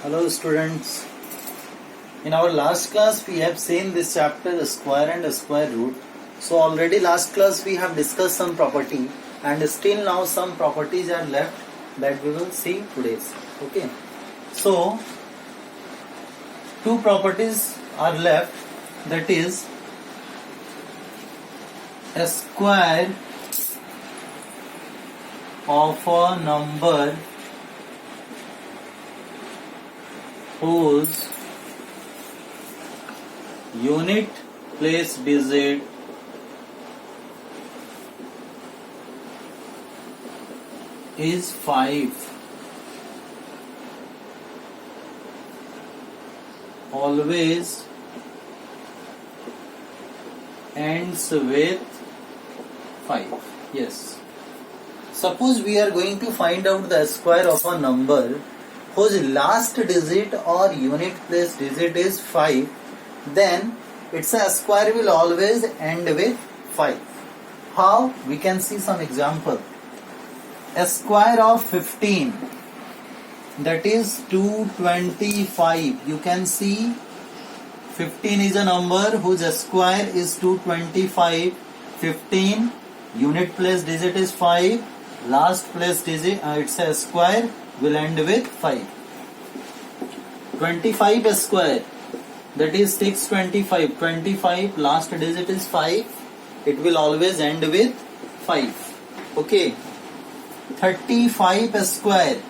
Hello students. In our last class we have seen this chapter square and square root. So already last class we have discussed some property and still now some properties are left that we will see today. Okay. So two properties are left, that is a square of a number whose unit place digit is 5 always ends with 5. Yes. Suppose we are going to find out the square of a number whose last digit or unit place digit is 5, then its a square will always end with 5. How? We can see some example. A square of 15, that is 225. You can see 15 is a number whose square is 225. 15 unit place digit is 5, last place digit its a square will end with 5. 25 square, that is 625. 25 last digit is 5, it will always end with 5. Okay. 35 square,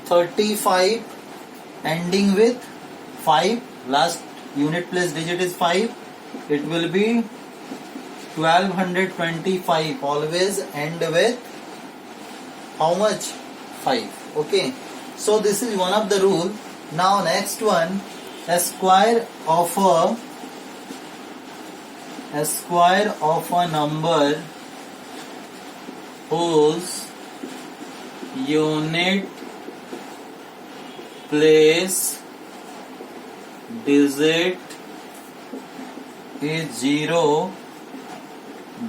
35 ending with 5, last unit place digit is 5, it will be 1225, always end with how much? 5. Okay, so this is one of the rule. Now next one, a square of a number whose unit place digit is 0,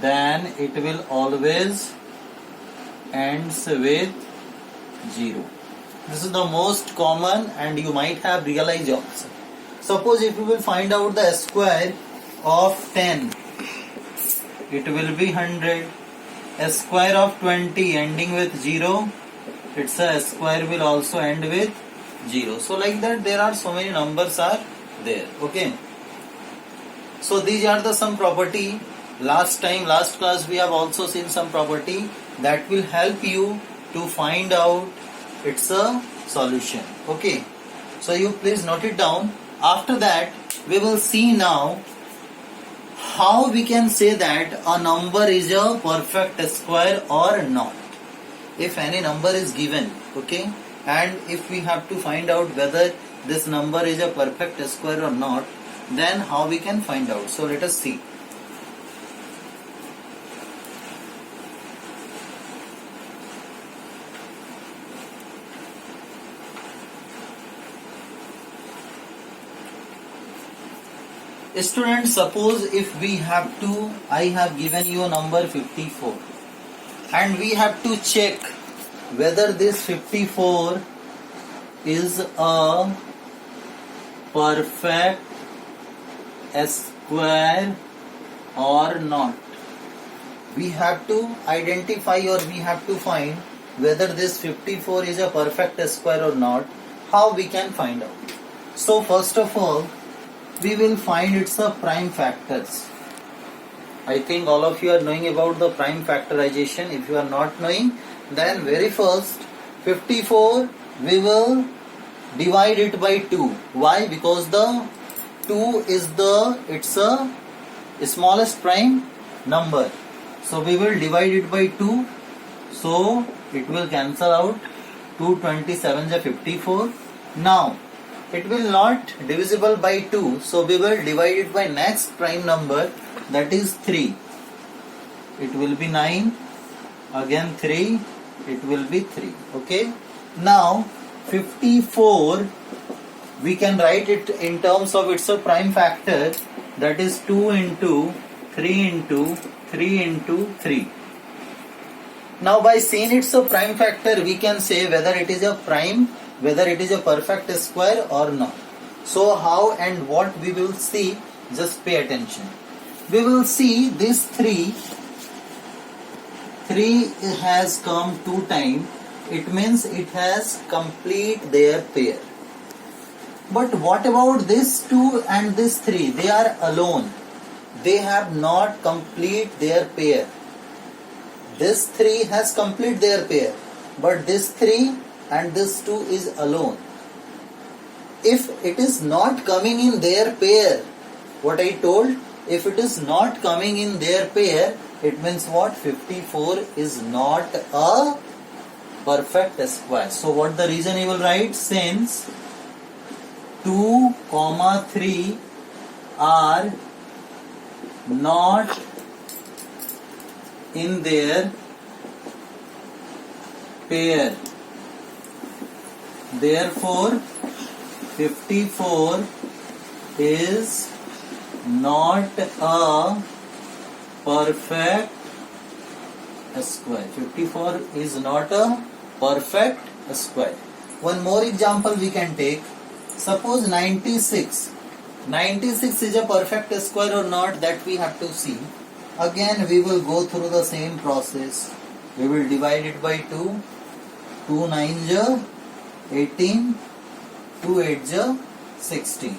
then it will always ends with 0. This is the most common and you might have realized also. Suppose if you will find out the square of 10, it will be 100. A square of 20 ending with 0, its a square will also end with 0. So like that there are so many numbers are there. Okay. So these are the some property. Last class we have also seen some property that will help you to find out its a solution. Okay. So you please note it down. After that we will see now how we can say that a number is a perfect square or not. If any number is given, okay, and if we have to find out whether this number is a perfect square or not, then how we can find out. So let us see. Students, suppose if we have to, I have given you a number 54 and we have to check whether this 54 is a perfect square or not. We have to identify or we have to find whether this 54 is a perfect square or not. How we can find out? So first of all, we will find its prime factors. I think all of you are knowing about the prime factorization. If you are not knowing, then very first 54 we will divide it by 2. Why? Because the 2 is its a smallest prime number. So we will divide it by 2. So it will cancel out. 227 is 54. Now it will not divisible by 2, so we will divide it by next prime number, that is 3. It will be 9, again 3, it will be 3. Okay. Now 54 we can write it in terms of its a prime factor, that is 2 into 3 into 3 into 3. Now by seeing its a prime factor, we can say whether it is a prime whether it is a perfect square or not. So how and what we will see, just pay attention. We will see this 3 has come 2 times, it means it has complete their pair. But what about this 2 and this 3? They are alone. They have not complete their pair. This 3 has complete their pair, but this 3 and this 2 is alone. If it is not coming in their pair, what I told, if it is not coming in their pair, it means what? 54 is not a perfect square. So what the reason you will write? Since 2, 3 are not in their pair, therefore 54 is not a perfect square. 54 is not a perfect square. One more example we can take. Suppose 96. 96 is a perfect square or not, that we have to see. Again we will go through the same process. We will divide it by 2. 2 9s are 18. 2 8s are 16.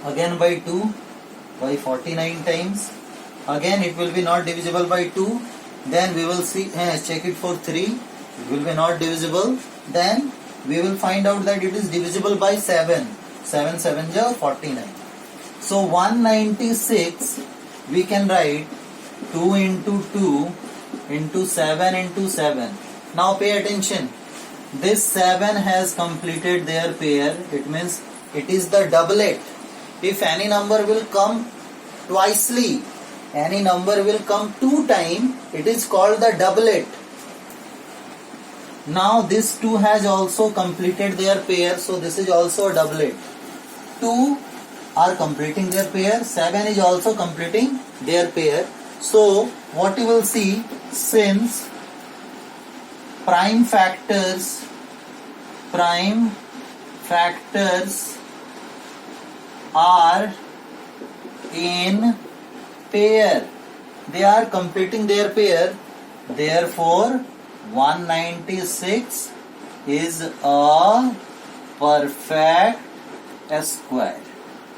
Again by 2, by 49 times. Again it will be not divisible by 2. Then we will see, check it for 3. It will be not divisible. Then we will find out that it is divisible by 7. 7 7s are 49. So 196 we can write 2 into 2 into 7 into 7. Now pay attention. This 7 has completed their pair. It means it is the doublet. If any number will come twicely, any number will come 2 times, it is called the doublet. Now this 2 has also completed their pair, so this is also a doublet. 2 are completing their pair, 7 is also completing their pair. So what you will see, since prime factors are in pair, they are completing their pair, therefore 196 is a perfect square.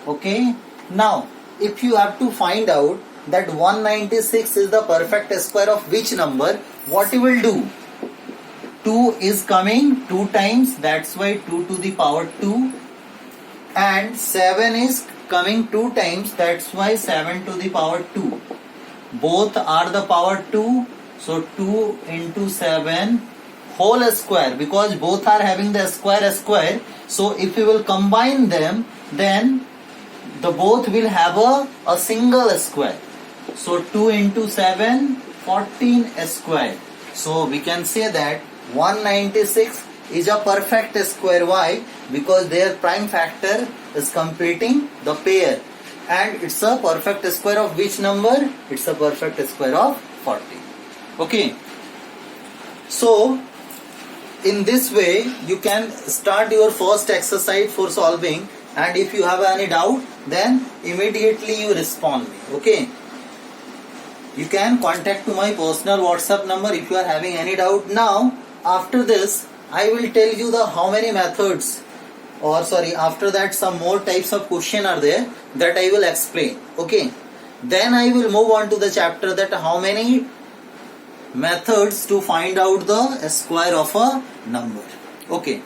Okay, now if you have to find out that 196 is the perfect square of which number, what you will do? 2 is coming 2 times, that's why 2 to the power 2, and 7 is coming 2 times, that's why 7 to the power 2. Both are the power 2, so 2 into 7 whole square, because both are having the square. So if you will combine them, then the both will have a single square. So 2 into 7, 14 square. So we can say that 196 is a perfect square. Why? Because their prime factor is completing the pair, and it's a perfect square of which number? It's a perfect square of 40. Okay, so in this way you can start your first exercise for solving, and if you have any doubt, then immediately you respond me. Okay, you can contact to my personal WhatsApp number if you are having any doubt. Now after this I will tell you the how many methods, or sorry, after that some more types of question are there that I will explain. Okay, then I will move on to the chapter that how many methods to find out the square of a number. Okay.